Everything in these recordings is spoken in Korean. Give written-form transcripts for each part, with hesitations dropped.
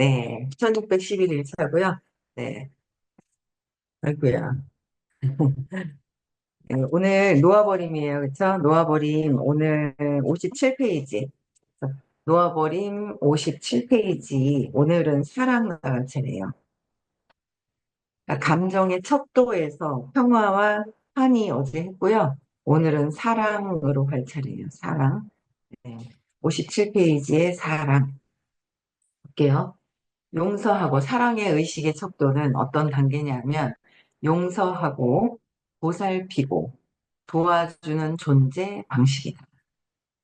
네, 1611일 차고요. 네, 아이고야. 네, 오늘 놓아버림이에요. 그쵸? 놓아버림 오늘 57페이지. 놓아버림 57페이지. 오늘은 사랑 나갈 차례예요. 그러니까 감정의 척도에서 평화와 한이 어제 했고요. 오늘은 사랑으로 갈 차례예요. 사랑. 네, 57페이지의 사랑. 볼게요. 용서하고 사랑의 의식의 척도는 어떤 단계냐면 용서하고 보살피고 도와주는 존재 방식이다.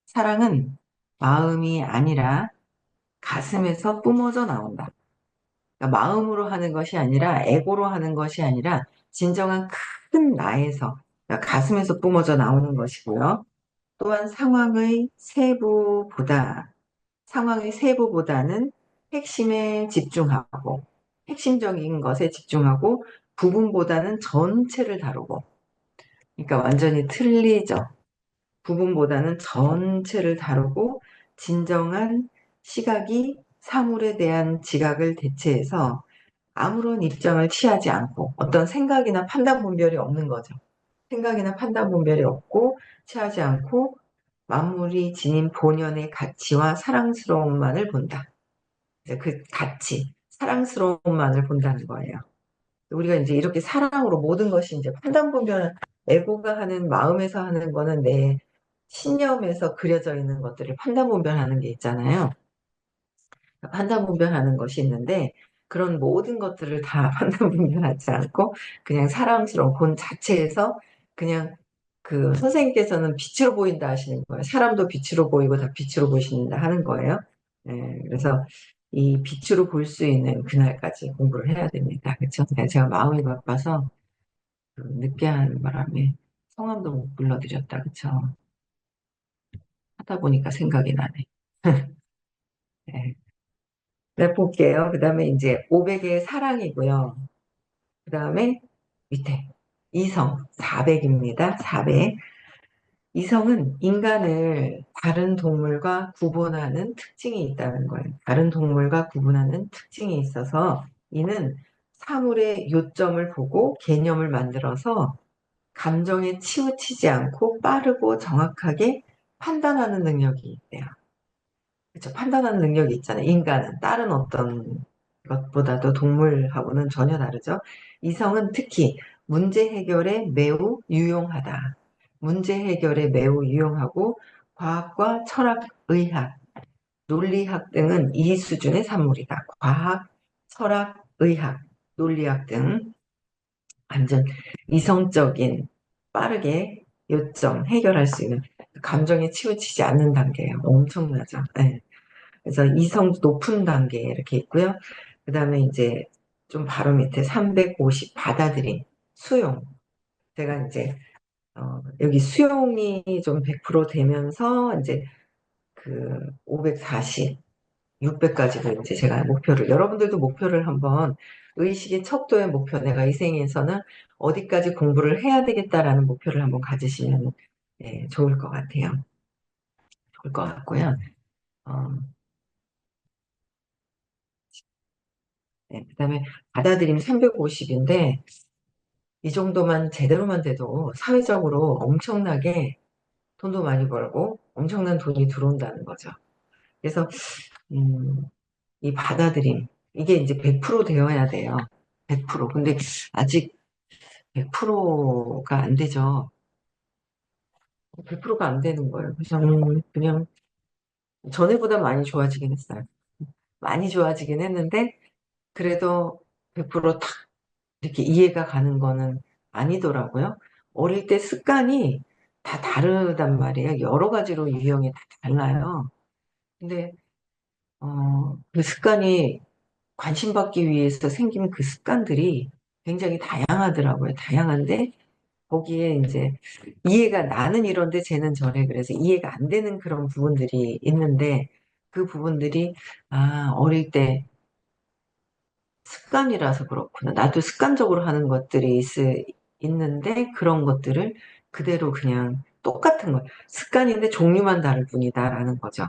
사랑은 마음이 아니라 가슴에서 뿜어져 나온다. 그러니까 마음으로 하는 것이 아니라 에고로 하는 것이 아니라 진정한 큰 나에서 그러니까 가슴에서 뿜어져 나오는 것이고요. 또한 상황의 세부보다는 핵심에 집중하고, 핵심적인 것에 집중하고, 부분보다는 전체를 다루고, 그러니까 완전히 틀리죠. 부분보다는 전체를 다루고, 진정한 시각이 사물에 대한 지각을 대체해서 아무런 입장을 취하지 않고, 어떤 생각이나 판단 분별이 없는 거죠. 생각이나 판단 분별이 없고, 취하지 않고, 만물이 지닌 본연의 가치와 사랑스러움만을 본다. 이제 그 가치, 사랑스러움만을 본다는 거예요. 우리가 이제 이렇게 사랑으로 모든 것이 이제 판단 보면 에고가 하는 마음에서 하는 거는 내 신념에서 그려져 있는 것들을 판단 분별하는 게 있잖아요. 판단 분별하는 것이 있는데 그런 모든 것들을 다 판단 분별하지 않고 그냥 사랑스러운 본 자체에서 그냥 그 선생님께서는 빛으로 보인다 하시는 거예요. 사람도 빛으로 보이고 다 빛으로 보신다 하는 거예요. 그래서 이 빛으로 볼 수 있는 그날까지 공부를 해야 됩니다. 그렇죠? 제가 마음이 바빠서 그 늦게 하는 바람에 성함도 못 불러드렸다. 그렇죠? 하다 보니까 생각이 나네. 네. 네, 볼게요. 그 다음에 이제 500의 사랑이고요. 그 다음에 밑에 이성 400입니다. 400. 이성은 인간을 다른 동물과 구분하는 특징이 있다는 거예요. 다른 동물과 구분하는 특징이 있어서 이는 사물의 요점을 보고 개념을 만들어서 감정에 치우치지 않고 빠르고 정확하게 판단하는 능력이 있대요. 그렇죠. 판단하는 능력이 있잖아요. 인간은 다른 어떤 것보다도 동물하고는 전혀 다르죠. 이성은 특히 문제 해결에 매우 유용하다. 문제 해결에 매우 유용하고 과학과 철학, 의학, 논리학 등은 이 수준의 산물이다. 과학, 철학, 의학, 논리학 등 완전 이성적인 빠르게 요점 해결할 수 있는 감정에 치우치지 않는 단계예요. 엄청나죠. 네. 그래서 이성 높은 단계 이렇게 있고요. 그 다음에 이제 좀 바로 밑에 350 받아들임, 수용. 제가 이제 여기 수용이 좀 100% 되면서 이제 그 540, 600까지도 이제 제가 목표를 여러분들도 목표를 한번 의식의 척도의 목표 내가 이 생에서는 어디까지 공부를 해야 되겠다라는 목표를 한번 가지시면 네, 좋을 것 같아요. 좋을 것 같고요. 어, 네, 그다음에 받아들임 350인데 이 정도만 제대로만 돼도 사회적으로 엄청나게 돈도 많이 벌고 엄청난 돈이 들어온다는 거죠. 그래서 음, 이 받아들임 이게 이제 100% 되어야 돼요. 100%. 근데 아직 100%가 안 되죠. 100%가 안 되는 거예요. 그래서 그냥 전에보다 많이 좋아지긴 했어요. 많이 좋아지긴 했는데 그래도 100%탁 이렇게 이해가 가는 거는 아니더라고요. 어릴 때 습관이 다 다르단 말이에요. 여러 가지로 유형이 다 달라요. 근데 그 습관이 관심 받기 위해서 생긴 그 습관들이 굉장히 다양하더라고요. 다양한데 거기에 이제 이해가 나는 이런데 쟤는 저래 그래서 이해가 안 되는 그런 부분들이 있는데 그 부분들이 어릴 때 습관이라서 그렇구나. 나도 습관적으로 하는 것들이 있는데 그런 것들을 그대로 그냥 똑같은 거 습관인데 종류만 다를 뿐이다라는 거죠.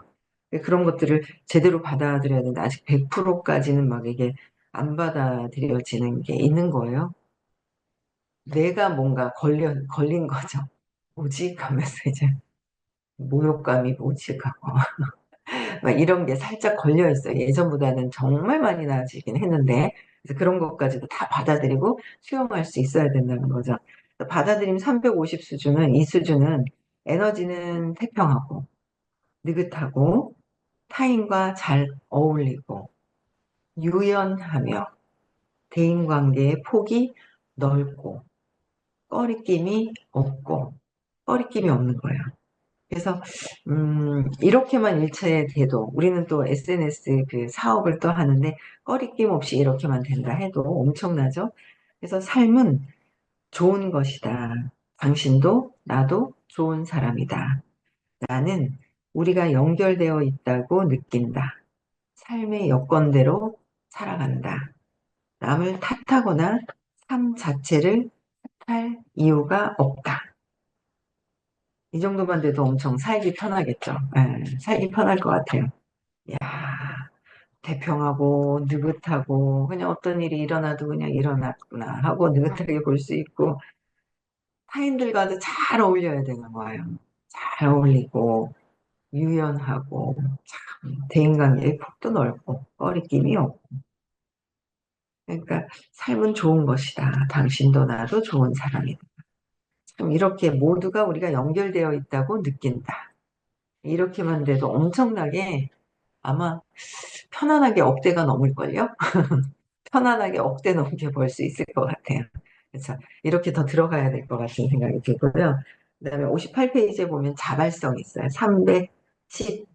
그런 것들을 제대로 받아들여야 되는데 아직 100%까지는 막 이게 안 받아들여지는 게 있는 거예요. 내가 뭔가 걸린 거죠. 뭐지? 하면서 이제 모욕감이 뭐지하고 막 이런 게 살짝 걸려 있어요. 예전보다는 정말 많이 나아지긴 했는데 그래서 그런 것까지도 다 받아들이고 수용할 수 있어야 된다는 거죠. 받아들임 350 수준은 이 수준은 에너지는 태평하고 느긋하고 타인과 잘 어울리고 유연하며 대인관계의 폭이 넓고 꺼리낌이 없는 거예요. 그래서 이렇게만 일체돼도 우리는 또 SNS 그 사업을 또 하는데 꺼리낌 없이 이렇게만 된다 해도 엄청나죠. 그래서 삶은 좋은 것이다. 당신도 나도 좋은 사람이다. 나는 우리가 연결되어 있다고 느낀다. 삶의 여건대로 살아간다. 남을 탓하거나 삶 자체를 탓할 이유가 없다. 이 정도만 돼도 엄청 살기 편하겠죠. 예, 살기 편할 것 같아요. 야, 태평하고 느긋하고 그냥 어떤 일이 일어나도 그냥 일어났구나 하고 느긋하게 볼 수 있고 타인들과도 잘 어울려야 되는 거예요. 잘 어울리고 유연하고 대인관계의 폭도 넓고 꺼리낌이 없고 그러니까 삶은 좋은 것이다. 당신도 나도 좋은 사람이다. 좀 이렇게 모두가 우리가 연결되어 있다고 느낀다. 이렇게만 돼도 엄청나게 아마 편안하게 억대가 넘을걸요? 편안하게 억대 넘게 벌 수 있을 것 같아요. 그래서 이렇게 더 들어가야 될 것 같은 생각이 들고요. 그다음에 58페이지에 보면 자발성이 있어요. 310,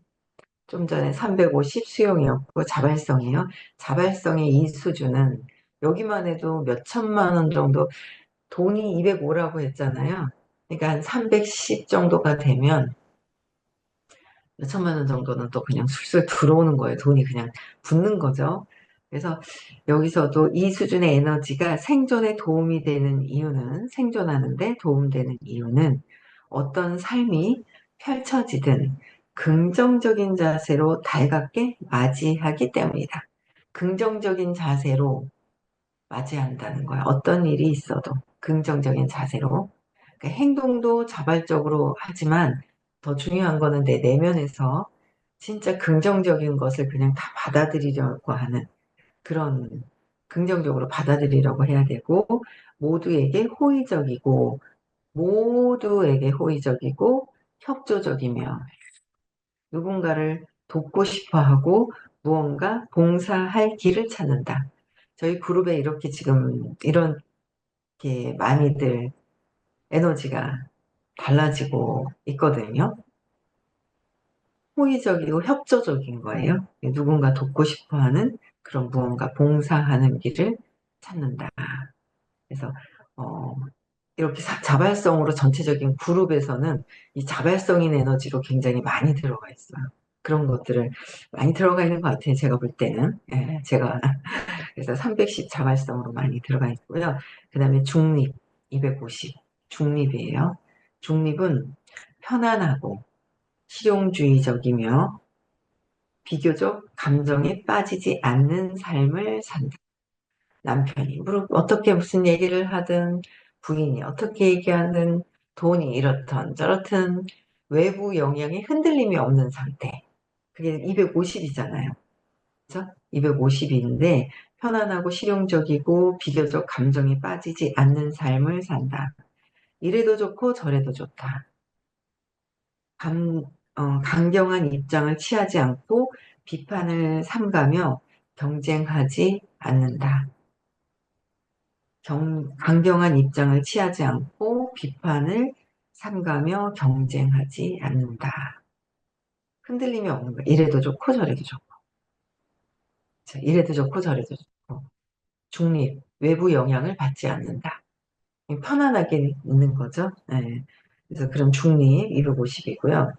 좀 전에 350 수용이었고 자발성이에요. 자발성의 이 수준은 여기만 해도 몇 천만 원 정도 돈이 205라고 했잖아요. 그러니까 한 310 정도가 되면 몇 천만 원 정도는 또 그냥 술술 들어오는 거예요. 돈이 그냥 붙는 거죠. 그래서 여기서도 이 수준의 에너지가 생존에 도움이 되는 이유는, 생존하는데 도움되는 이유는 어떤 삶이 펼쳐지든 긍정적인 자세로 달갑게 맞이하기 때문이다. 긍정적인 자세로 맞이한다는 거야. 어떤 일이 있어도 긍정적인 자세로. 그러니까 행동도 자발적으로 하지만 더 중요한 거는 내 내면에서 진짜 긍정적인 것을 그냥 다 받아들이려고 하는 그런 긍정적으로 받아들이려고 해야 되고 모두에게 호의적이고 모두에게 호의적이고 협조적이며 누군가를 돕고 싶어 하고 무언가 봉사할 길을 찾는다. 저희 그룹에 이렇게 지금 이렇게 많이들 에너지가 달라지고 있거든요. 호의적이고 협조적인 거예요. 누군가 돕고 싶어 하는 그런 무언가 봉사하는 길을 찾는다. 그래서, 어, 이렇게 자발성으로 전체적인 그룹에서는 이 자발성인 에너지로 굉장히 많이 들어가 있어요. 그런 것들을 많이 들어가 있는 것 같아요. 제가 볼 때는. 예, 제가 그래서 310 자발성으로 많이 들어가 있고요. 그 다음에 중립 250 중립이에요. 중립은 편안하고 실용주의적이며 비교적 감정에 빠지지 않는 삶을 산다. 남편이 어떻게 무슨 얘기를 하든 부인이 어떻게 얘기하든 돈이 이렇든 저렇든 외부 영향에 흔들림이 없는 상태. 그게 250이잖아요. 그죠? 250인데 편안하고 실용적이고 비교적 감정에 빠지지 않는 삶을 산다. 이래도 좋고 저래도 좋다. 감, 강경한 입장을 취하지 않고 비판을 삼가며 경쟁하지 않는다. 강경한 입장을 취하지 않고 비판을 삼가며 경쟁하지 않는다. 흔들림이 없는 거야. 이래도 좋고 저래도 좋고. 자, 이래도 좋고 저래도 좋고. 중립, 외부 영향을 받지 않는다. 편안하게 있는 거죠. 네. 그래서 그런 중립 250이고요.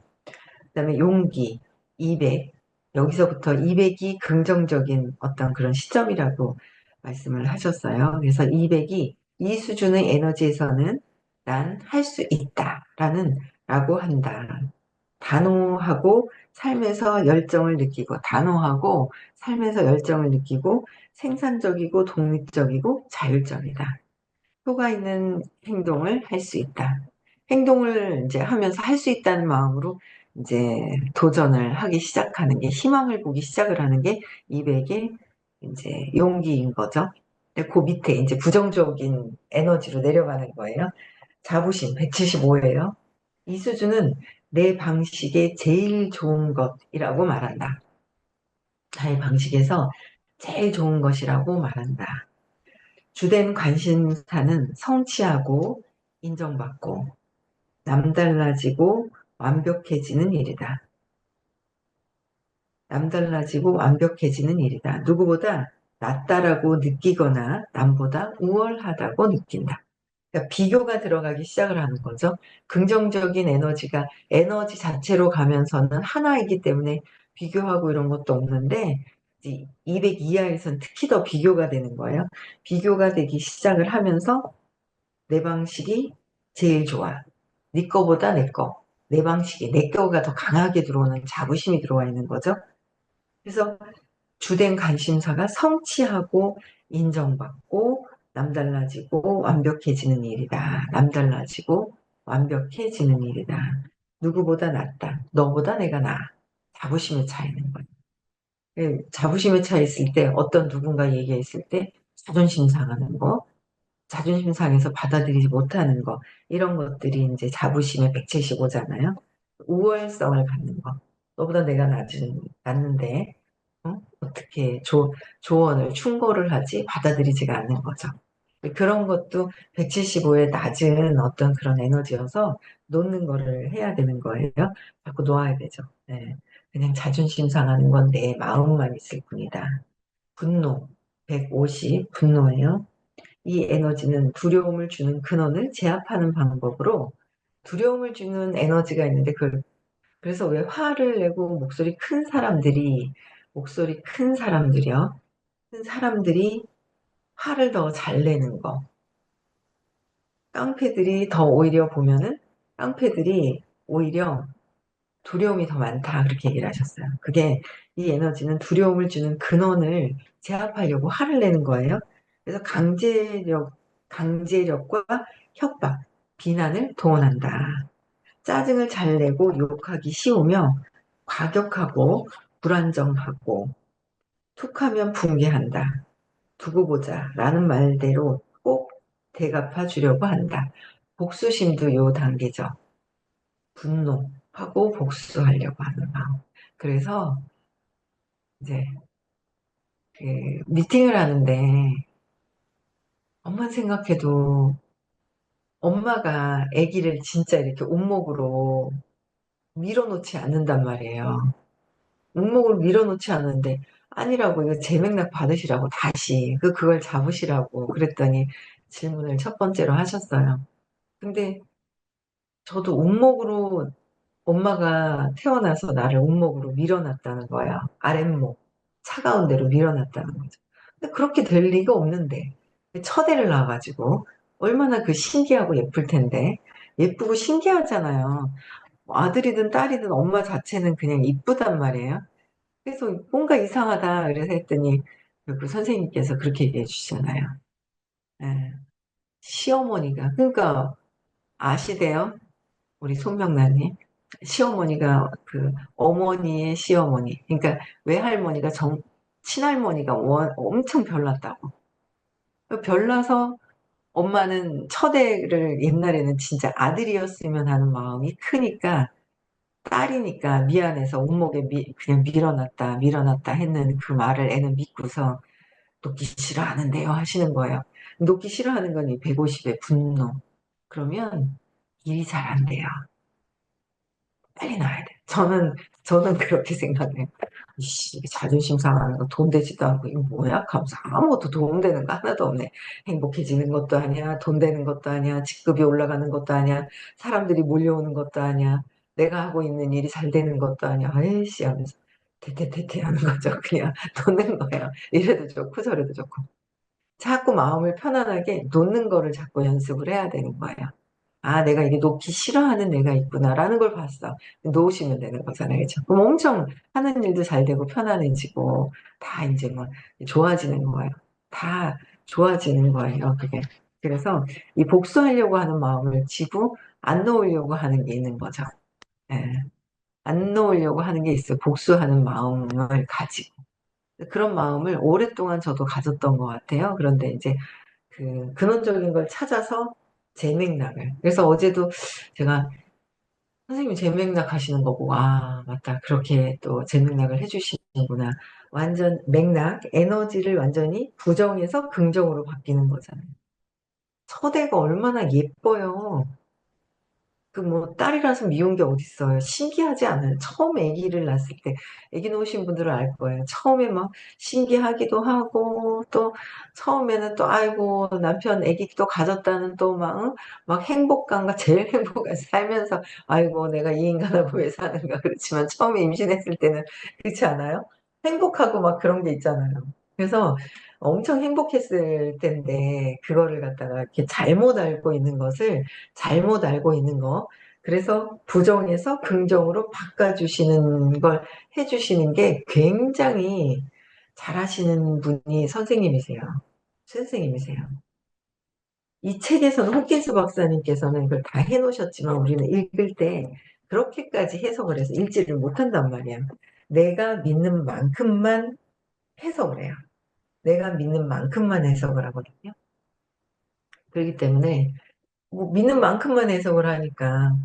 그다음에 용기 200. 여기서부터 200이 긍정적인 어떤 그런 시점이라고 말씀을 하셨어요. 그래서 200이 이 수준의 에너지에서는 난 할 수 있다라는 라고 한다. 단호하고 삶에서 열정을 느끼고 단호하고 삶에서 열정을 느끼고 생산적이고 독립적이고 자율적이다. 효과 있는 행동을 할 수 있다. 행동을 이제 하면서 할 수 있다는 마음으로 이제 도전을 하기 시작하는 게, 희망을 보기 시작을 하는 게 200의 이제 용기인 거죠. 근데 그 밑에 이제 부정적인 에너지로 내려가는 거예요. 자부심 175예요. 이 수준은 내 방식의 제일 좋은 것이라고 말한다. 나의 방식에서 제일 좋은 것이라고 말한다. 주된 관심사는 성취하고 인정받고 남달라지고 완벽해지는 일이다. 남달라지고 완벽해지는 일이다. 누구보다 낫다라고 느끼거나 남보다 우월하다고 느낀다. 그러니까 비교가 들어가기 시작을 하는 거죠. 긍정적인 에너지가 에너지 자체로 가면서는 하나이기 때문에 비교하고 이런 것도 없는데, 200 이하에선 특히 더 비교가 되는 거예요. 비교가 되기 시작을 하면서 내 방식이 제일 좋아. 네 거보다 내 거. 내 방식이 내 거가 더 강하게 들어오는 자부심이 들어와 있는 거죠. 그래서 주된 관심사가 성취하고 인정받고 남달라지고 완벽해지는 일이다. 남달라지고 완벽해지는 일이다. 누구보다 낫다. 너보다 내가 나아. 자부심에 차 있는 거예요. 자부심에 차 있을 때, 어떤 누군가 얘기했을 때 자존심 상하는 거, 자존심 상해서 받아들이지 못하는 거, 이런 것들이 이제 자부심의 175잖아요. 우월성을 갖는 거. 너보다 내가 낫는데 어떻게 조언을 충고를 하지 받아들이지가 않는 거죠. 그런 것도 175의 낮은 어떤 그런 에너지여서 놓는 거를 해야 되는 거예요. 자꾸 놓아야 되죠. 네. 그냥 자존심 상하는 건 내 마음만 있을 뿐이다. 분노 150, 분노예요. 이 에너지는 두려움을 주는 근원을 제압하는 방법으로, 두려움을 주는 에너지가 있는데, 그래서 왜 화를 내고 목소리 큰 사람들이요. 큰 사람들이 화를 더 잘 내는 거. 깡패들이 더 오히려 보면은, 깡패들이 오히려 두려움이 더 많다. 그렇게 얘기를 하셨어요. 그게, 이 에너지는 두려움을 주는 근원을 제압하려고 화를 내는 거예요. 그래서 강제력과 협박, 비난을 동원한다. 짜증을 잘 내고 욕하기 쉬우며 과격하고 불안정하고 툭하면 붕괴한다. 두고 보자 라는 말대로 꼭 대갚아 주려고 한다. 복수심도 요 단계죠. 분노하고 복수하려고 하는 마음. 그래서 이제 그 미팅을 하는데, 엄만 생각해도 엄마가 아기를 진짜 이렇게 온목으로 밀어놓지 않는단 말이에요. 온목을 밀어놓지 않는데, 아니라고, 이거 재맥락 받으시라고 다시 그걸 잡으시라고 그랬더니 질문을 첫 번째로 하셨어요. 근데 저도 온목으로, 엄마가 태어나서 나를 온목으로 밀어놨다는 거예요. 아랫목, 차가운 데로 밀어놨다는 거죠. 근데 그렇게 될 리가 없는데, 첫애를 낳아가지고 얼마나 그 신기하고 예쁠 텐데, 예쁘고 신기하잖아요. 뭐 아들이든 딸이든 엄마 자체는 그냥 이쁘단 말이에요. 그래서 뭔가 이상하다 그래서 했더니 그 선생님께서 그렇게 얘기해 주시잖아요. 예, 시어머니가, 그러니까 아시대요? 우리 손명란님. 시어머니가 그 어머니의 시어머니. 그러니까 외할머니가 친할머니가 엄청 별났다고. 별나서 엄마는 첫애를 옛날에는 진짜 아들이었으면 하는 마음이 크니까, 딸이니까 미안해서 온목에 그냥 밀어놨다 했는 그 말을 애는 믿고서 놓기 싫어하는데요 하시는 거예요. 놓기 싫어하는 건 이 150의 분노. 그러면 일이 잘 안 돼요. 빨리 놔야 돼. 저는 그렇게 생각해요. 이씨, 이게 자존심 상하는 거 돈 되지도 않고, 이거 뭐야? 하면서 아무것도 도움되는 거 하나도 없네. 행복해지는 것도 아니야. 돈 되는 것도 아니야. 직급이 올라가는 것도 아니야. 사람들이 몰려오는 것도 아니야. 내가 하고 있는 일이 잘 되는 것도 아니야. 아이씨 하면서 대테테테 하는 거죠. 그냥 놓는 거예요. 이래도 좋고 저래도 좋고. 자꾸 마음을 편안하게 놓는 거를 자꾸 연습을 해야 되는 거예요. 아, 내가 이게 놓기 싫어하는 내가 있구나라는 걸 봤어. 놓으시면 되는 거잖아요. 그죠? 그럼 엄청 하는 일도 잘 되고 편안해지고 다 이제 뭐 좋아지는 거예요. 다 좋아지는 거예요. 그게. 그래서 이 복수하려고 하는 마음을 지고 안 놓으려고 하는 게 있는 거죠. 예. 안 놓으려고 하는 게 있어요. 복수하는 마음을 가지고. 그런 마음을 오랫동안 저도 가졌던 것 같아요. 그런데 이제 그 근원적인 걸 찾아서 제 맥락을. 그래서 어제도 제가 선생님이 제 맥락 하시는 거 보고, 아, 맞다. 그렇게 또 제 맥락을 해주시는구나. 완전 맥락, 에너지를 완전히 부정에서 긍정으로 바뀌는 거잖아요. 처대가 얼마나 예뻐요. 그 뭐 딸이라서 미운 게 어딨어요. 신기하지 않아요. 처음 아기를 낳았을 때 아기 놓으신 분들은 알 거예요. 처음에 막 신기하기도 하고 또 처음에는 또 아이고 남편 아기 또 가졌다는 또 막 행복감과 제일 행복한 살면서 아이고 내가 이 인간하고 왜 사는가 그렇지만 처음에 임신했을 때는 그렇지 않아요? 행복하고 막 그런 게 있잖아요. 그래서 엄청 행복했을 텐데 그거를 갖다가 이렇게 잘못 알고 있는 거. 그래서 부정에서 긍정으로 바꿔주시는 걸 해주시는 게 굉장히 잘하시는 분이 선생님이세요. 선생님이세요. 이 책에서는 호킨스 박사님께서는 그걸 다 해놓으셨지만 우리는 읽을 때 그렇게까지 해석을 해서 읽지를 못한단 말이야. 내가 믿는 만큼만 해석을 해요. 내가 믿는 만큼만 해석을 하거든요. 그렇기 때문에 뭐 믿는 만큼만 해석을 하니까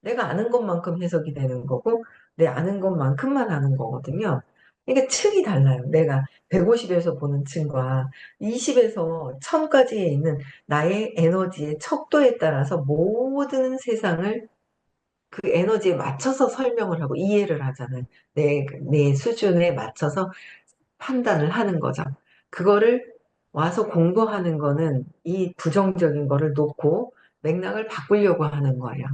내가 아는 것만큼 해석이 되는 거고 내 아는 것만큼만 아는 거거든요. 그러니까 층이 달라요. 내가 150에서 보는 층과 20에서 1000까지에 있는 나의 에너지의 척도에 따라서 모든 세상을 그 에너지에 맞춰서 설명을 하고 이해를 하잖아요. 내 수준에 맞춰서 판단을 하는 거죠. 그거를 와서 공부하는 거는 이 부정적인 거를 놓고 맥락을 바꾸려고 하는 거예요.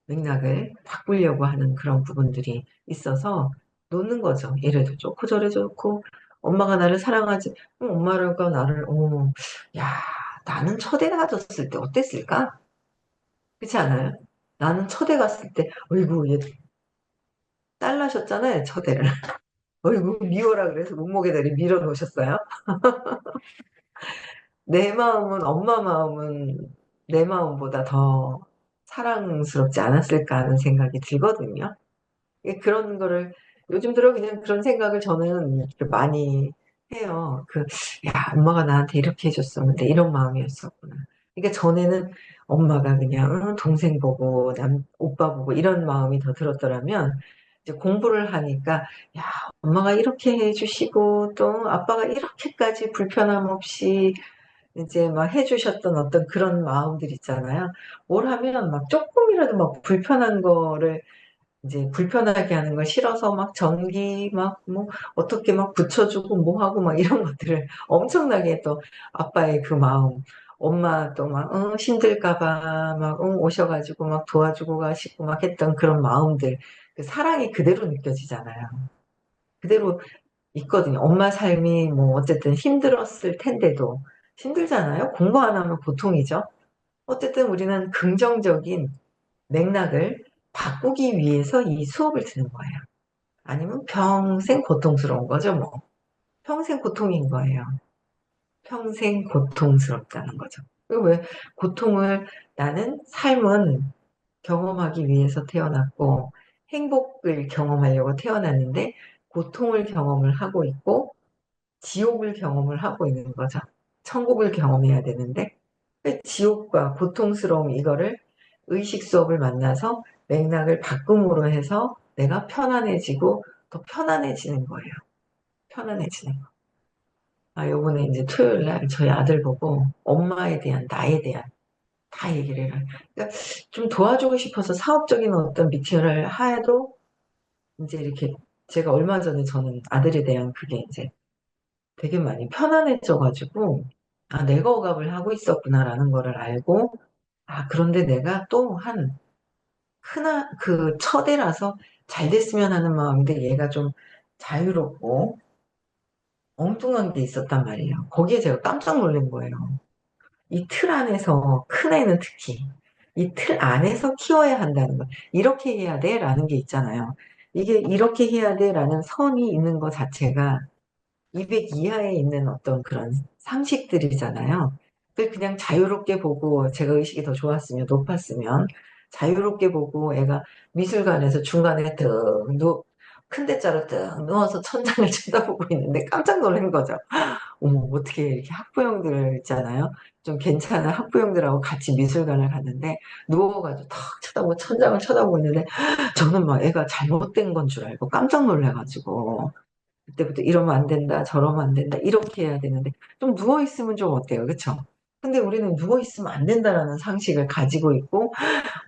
맥락을 바꾸려고 하는 그런 부분들이 있어서 놓는 거죠. 이래도 좋고 저래도 좋고 엄마가 나를 사랑하지 엄마가 나를 야 나는 처대 가졌을 때 어땠을까? 그렇지 않아요? 나는 처대 갔을 때 어이구 얘 딸 나셨잖아요 처대를 어이구 미워라 그래서 몸무게다리 밀어 놓으셨어요? 내 마음은 엄마 마음은 내 마음보다 더 사랑스럽지 않았을까 하는 생각이 들거든요. 그런 거를 요즘 들어 그냥 그런 생각을 저는 이렇게 많이 해요. 야, 엄마가 나한테 이렇게 해줬었는데 이런 마음이었었구나. 그러니까 전에는 엄마가 그냥 동생 보고 오빠 보고 이런 마음이 더 들었더라면 이제 공부를 하니까 야, 엄마가 이렇게 해주시고 또 아빠가 이렇게까지 불편함 없이 이제 막 해주셨던 어떤 그런 마음들 있잖아요. 뭘 하면 막 조금이라도 막 불편한 거를 이제 불편하게 하는 걸 싫어서 막 전기 막 뭐 어떻게 막 붙여주고 뭐 하고 막 이런 것들을 엄청나게 또 아빠의 그 마음, 엄마 또 막 힘들까 봐 막 오셔가지고 막 도와주고 가시고 막 했던 그런 마음들, 그 사랑이 그대로 느껴지잖아요. 그대로 있거든요. 엄마 삶이 뭐 어쨌든 힘들었을 텐데도 힘들잖아요. 공부 안 하면 고통이죠. 어쨌든 우리는 긍정적인 맥락을 바꾸기 위해서 이 수업을 듣는 거예요. 아니면 평생 고통스러운 거죠, 뭐. 평생 고통인 거예요. 평생 고통스럽다는 거죠. 그리고 왜 고통을 나는 삶은 경험하기 위해서 태어났고 행복을 경험하려고 태어났는데 고통을 경험을 하고 있고 지옥을 경험을 하고 있는 거죠. 천국을 경험해야 되는데 지옥과 고통스러움 이거를 의식 수업을 만나서 맥락을 바꿈으로 해서 내가 편안해지고 더 편안해지는 거예요. 편안해지는 거. 아, 요번에 이제 토요일 날 저희 아들 보고 엄마에 대한 나에 대한 다 얘기를 해요. 그러니까 좀 도와주고 싶어서 사업적인 어떤 미팅을 해도 이제 이렇게 제가 얼마 전에 저는 아들에 대한 그게 이제 되게 많이 편안해져가지고 아, 내가 억압을 하고 있었구나라는 거를 알고 아, 그런데 내가 또한 그 처대라서 잘 됐으면 하는 마음인데 얘가 좀 자유롭고 엉뚱한 게 있었단 말이에요. 거기에 제가 깜짝 놀란 거예요. 이 틀 안에서 큰애는 특히. 이 틀 안에서 키워야 한다는 거. 이렇게 해야 돼 라는 게 있잖아요. 이게 이렇게 해야 돼 라는 선이 있는 것 자체가 200 이하에 있는 어떤 그런 상식들이잖아요. 그걸 그냥 자유롭게 보고 제가 의식이 더 좋았으면, 높았으면 자유롭게 보고 애가 미술관에서 중간에 큰 대자로 뜩 누워서 천장을 쳐다보고 있는데 깜짝 놀란 거죠. 어머, 어떻게 이렇게 학부형들 있잖아요. 좀 괜찮은 학부형들하고 같이 미술관을 갔는데 누워가지고 탁 쳐다보고 천장을 쳐다보고 있는데 저는 막 애가 잘못된 건 줄 알고 깜짝 놀래가지고 그때부터 이러면 안 된다, 저러면 안 된다, 이렇게 해야 되는데 좀 누워있으면 좀 어때요? 그쵸? 근데 우리는 누워있으면 안 된다라는 상식을 가지고 있고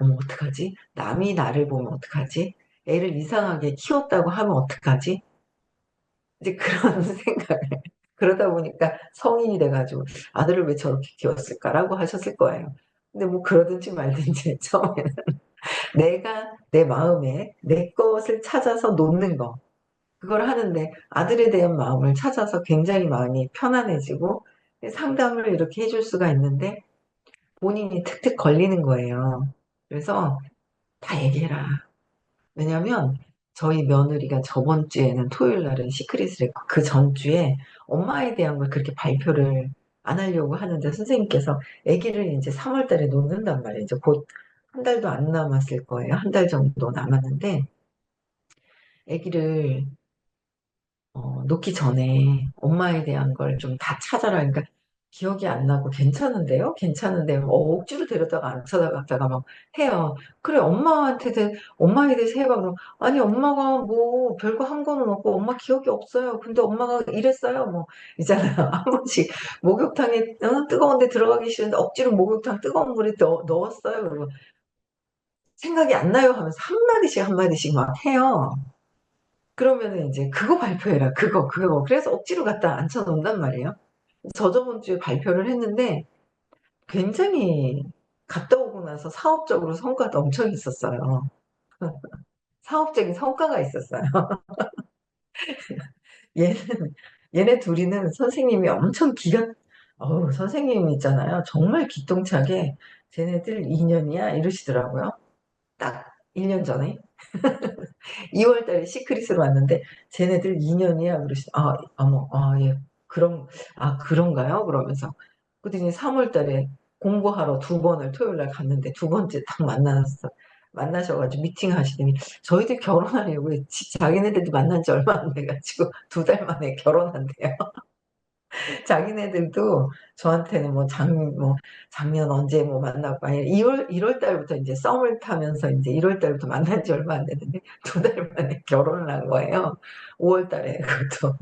어머 어떡하지? 남이 나를 보면 어떡하지? 애를 이상하게 키웠다고 하면 어떡하지? 이제 그런 생각을 그러다 보니까 성인이 돼가지고 아들을 왜 저렇게 키웠을까라고 하셨을 거예요. 근데 뭐 그러든지 말든지 처음에는 내가 내 마음에 내 것을 찾아서 놓는 거 그걸 하는데 아들에 대한 마음을 찾아서 굉장히 마음이 편안해지고 상담을 이렇게 해줄 수가 있는데 본인이 툭툭 걸리는 거예요. 그래서 다 얘기해라. 왜냐면 저희 며느리가 저번 주에는 토요일 날은 시크릿을 했고 그 전주에 엄마에 대한 걸 그렇게 발표를 안 하려고 하는데 선생님께서 아기를 이제 3월 달에 놓는단 말이에요. 이제 곧 한 달도 안 남았을 거예요. 한 달 정도 남았는데 아기를 놓기 전에 엄마에 대한 걸 좀 다 찾아라. 그러니까 기억이 안 나고 괜찮은데요? 괜찮은데요? 억지로 데려다가 안 찾아갔다가 막 해요. 그래, 엄마에 대해서 해봐. 그럼, 아니, 엄마가 뭐, 별거 한 거는 없고, 엄마 기억이 없어요. 근데 엄마가 이랬어요. 뭐, 있잖아요. 한 번씩, 목욕탕에, 뜨거운 데 들어가기 싫은데, 억지로 목욕탕 뜨거운 물에 넣었어요. 그리고, 생각이 안 나요 하면서 한마디씩 한마디씩 막 해요. 그러면은 이제 그거 발표해라. 그거. 그래서 억지로 갖다 앉혀놓는단 말이에요. 저저번 주에 발표를 했는데 굉장히 갔다 오고 나서 사업적으로 성과도 엄청 있었어요. 사업적인 성과가 있었어요. 얘는, 얘네 둘이는 선생님이 엄청 선생님 있잖아요. 정말 기똥차게 쟤네들 2년이야? 이러시더라고요. 딱 1년 전에. 2월 달에 시크릿으로 왔는데 쟤네들 2년이야 그러시 어머 예 그런가요 그러면서 그랬더니 3월 달에 공부하러 두 번을 토요일 날 갔는데 두 번째 딱 만나셔가지고 미팅 하시더니 저희들 결혼하려고 자기네들도 만난 지 얼마 안 돼가지고 2달 만에 결혼한대요. 자기네들도 저한테는 뭐 작년 언제 뭐 만나고 아니 1월 달부터 이제 썸을 타면서 이제 1월 달부터 만난 지 얼마 안 됐는데 2달 만에 결혼을 한 거예요. 5월 달에 그것도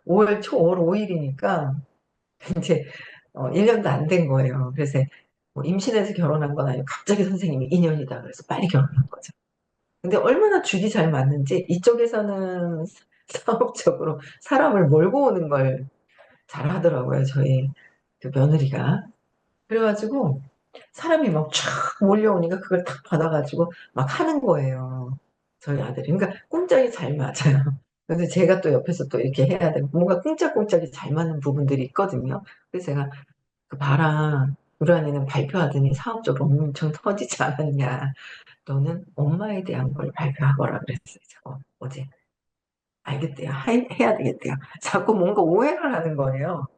5월 초 5월 5일이니까 이제 1년도 안 된 거예요. 그래서 뭐 임신해서 결혼한 건 아니고 갑자기 선생님이 인연이다 그래서 빨리 결혼한 거죠. 근데 얼마나 죽이 잘 맞는지 이쪽에서는 사업적으로 사람을 몰고 오는 걸 잘하더라고요, 저희 그 며느리가. 그래가지고 사람이 막 촥 몰려오니까 그걸 탁 받아가지고 막 하는 거예요. 저희 아들이. 그러니까 꿍짝이 잘 맞아요. 근데 제가 또 옆에서 또 이렇게 해야 되고 뭔가 꿍짝꿍짝이 잘 맞는 부분들이 있거든요. 그래서 제가 그 봐라. 유란이는 발표하더니 사업적으로 엄청 터지지 않았냐. 너는 엄마에 대한 걸 발표하거라 그랬어요. 제가 어제. 알겠대요. 해야 되겠대요. 자꾸 뭔가 오해를 하는 거예요.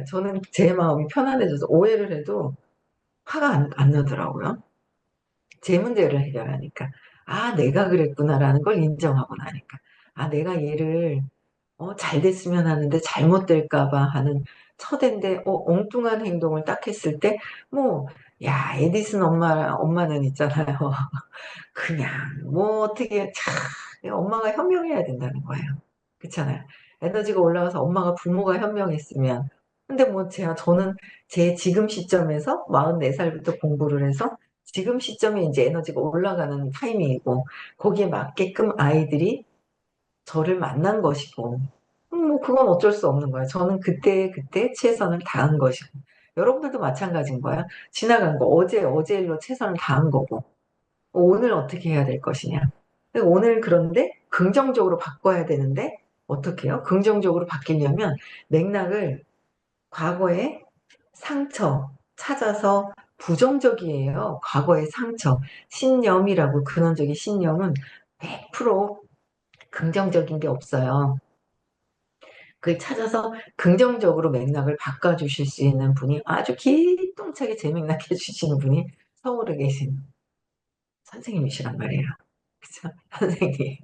저는 제 마음이 편안해져서 오해를 해도 화가 안 나더라고요. 제 문제를 해결하니까. 아, 내가 그랬구나라는 걸 인정하고 나니까. 아, 내가 얘를, 잘 됐으면 하는데 잘못될까봐 하는 첫인데, 엉뚱한 행동을 딱 했을 때, 뭐, 야, 에디슨 엄마는 있잖아요. 그냥, 뭐, 어떻게, 엄마가 현명해야 된다는 거예요. 그렇잖아요. 에너지가 올라가서 엄마가 부모가 현명했으면. 근데 뭐 저는 제 지금 시점에서 44살부터 공부를 해서 지금 시점에 이제 에너지가 올라가는 타이밍이고 거기에 맞게끔 아이들이 저를 만난 것이고 뭐 그건 어쩔 수 없는 거예요. 저는 그때 최선을 다한 것이고 여러분들도 마찬가지인 거야. 지나간 거 어제 일로 최선을 다한 거고 오늘 어떻게 해야 될 것이냐. 오늘 그런데 긍정적으로 바꿔야 되는데 어떻게 해요? 긍정적으로 바뀌려면 맥락을 과거의 상처 찾아서 부정적이에요. 과거의 상처, 신념이라고 근원적인 신념은 100% 긍정적인 게 없어요. 그걸 찾아서 긍정적으로 맥락을 바꿔주실 수 있는 분이 아주 기똥차게 재맥락해 주시는 분이 서울에 계신 선생님이시란 말이에요. 그쵸? 선생님.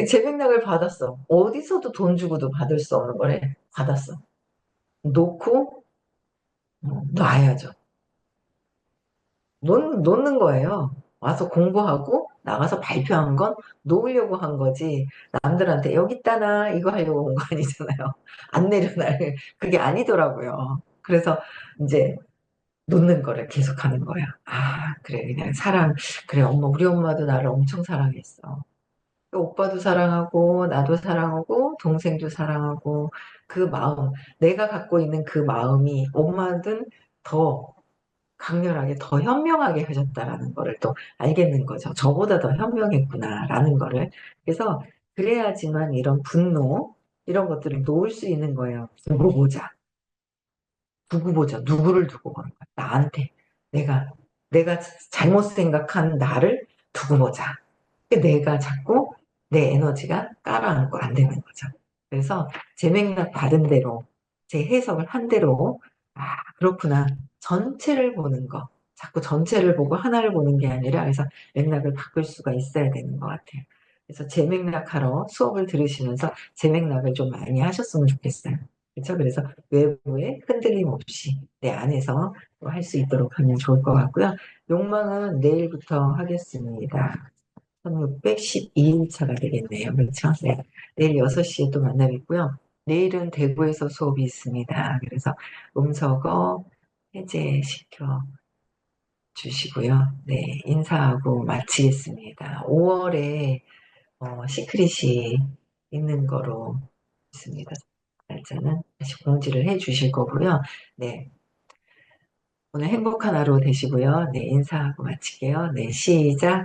재맥락을 받았어. 어디서도 돈 주고도 받을 수 없는 거래. 받았어. 놓고 놔야죠. 놓는 거예요. 와서 공부하고 나가서 발표한 건 놓으려고 한 거지. 남들한테 여기 있다나 이거 하려고 온 거 아니잖아요. 안 내려놔요. 그게 아니더라고요. 그래서 이제 놓는 거를 계속하는 거야. 아, 그래, 그냥 그래, 우리 엄마도 나를 엄청 사랑했어. 오빠도 사랑하고, 나도 사랑하고, 동생도 사랑하고, 그 마음, 내가 갖고 있는 그 마음이 엄마는 더 강렬하게, 더 현명하게 하셨다라는 거를 또 알겠는 거죠. 저보다 더 현명했구나라는 거를. 그래서, 그래야지만 이런 분노, 이런 것들을 놓을 수 있는 거예요. 두고 보자. 두고 보자. 누구를 두고 보는 거야. 나한테. 내가, 내가 잘못 생각한 나를 두고 보자. 내가 자꾸 내 에너지가 깔아앉고 안 되는 거죠. 그래서 제 맥락 받은 대로, 제 해석을 한 대로, 아, 그렇구나. 전체를 보는 거. 자꾸 전체를 보고 하나를 보는 게 아니라, 그래서 맥락을 바꿀 수가 있어야 되는 것 같아요. 그래서 제 맥락하러 수업을 들으시면서 제 맥락을 좀 많이 하셨으면 좋겠어요. 그렇죠? 그래서 외부에 흔들림 없이 내 안에서 할 수 있도록 하면 좋을 것 같고요. 욕망은 내일부터 하겠습니다. 1612일차가 되겠네요. 그렇죠? 네. 내일 6시에 또 만나뵙고요. 내일은 대구에서 수업이 있습니다. 그래서 음성어 해제시켜 주시고요. 네, 인사하고 마치겠습니다. 5월에 시크릿이 있는 거로 있습니다. 날짜는 다시 공지를 해 주실 거고요. 네, 오늘 행복한 하루 되시고요. 네, 인사하고 마칠게요. 네, 시작.